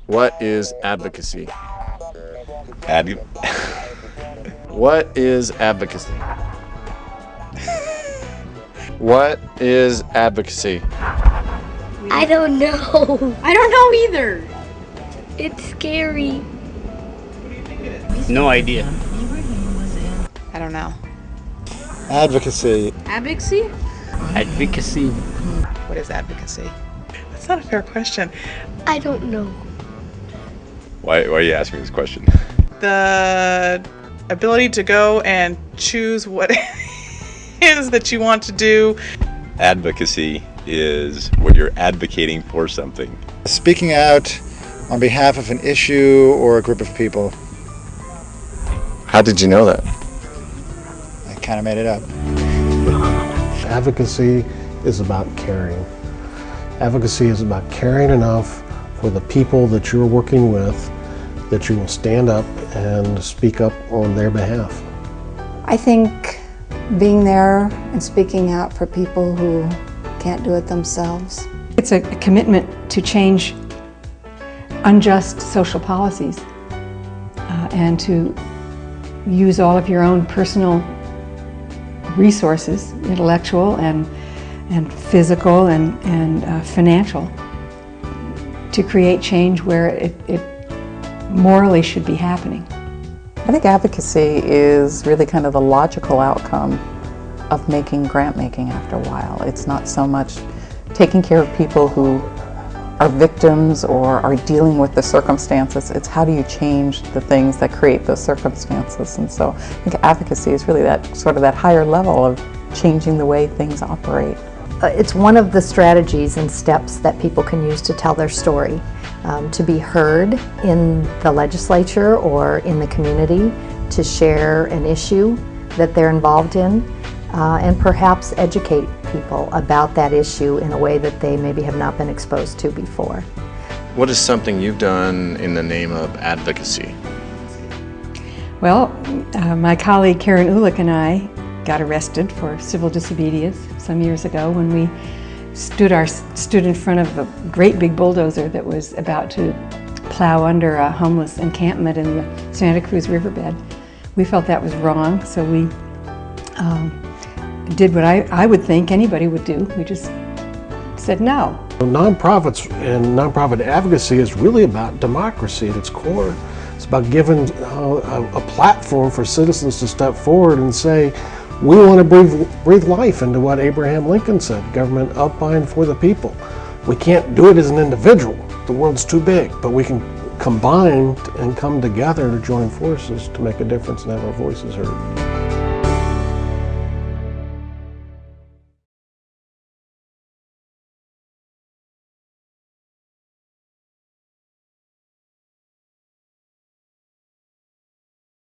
What is advocacy? What is advocacy? What is advocacy? I don't know. I don't know either. It's scary. No idea. I don't know. Advocacy. Advocacy? Advocacy. What is advocacy? That's not a fair question. I don't know. Why are you asking me this question? The ability to go and choose what it is that you want to do. Advocacy is where you're advocating for something. Speaking out on behalf of an issue or a group of people. How did you know that? I kind of made it up. Advocacy is about caring. Advocacy is about caring enough for the people that you're working with that you will stand up and speak up on their behalf. I think being there and speaking out for people who can't do it themselves. It's a commitment to change unjust social policies and to use all of your own personal resources, intellectual and physical and financial, to create change where it morally should be happening. I think advocacy is really kind of the logical outcome of making grant making after a while. It's not so much taking care of people who are victims or are dealing with the circumstances. It's how do you change the things that create those circumstances. And so I think advocacy is really that sort of that higher level of changing the way things operate. It's one of the strategies and steps that people can use to tell their story, to be heard in the legislature or in the community, to share an issue that they're involved in, and perhaps educate people about that issue in a way that they maybe have not been exposed to before. What is something you've done in the name of advocacy? Well, my colleague Karen Ulick and I got arrested for civil disobedience some years ago when we stood in front of a great big bulldozer that was about to plow under a homeless encampment in the Santa Cruz riverbed. We felt that was wrong, so we did what I would think anybody would do. We just said no. Nonprofits and nonprofit advocacy is really about democracy at its core. It's about giving a platform for citizens to step forward and say, we want to breathe life into what Abraham Lincoln said, government of, by, and for the people. We can't do it as an individual. The world's too big, but we can combine and come together to join forces to make a difference and have our voices heard.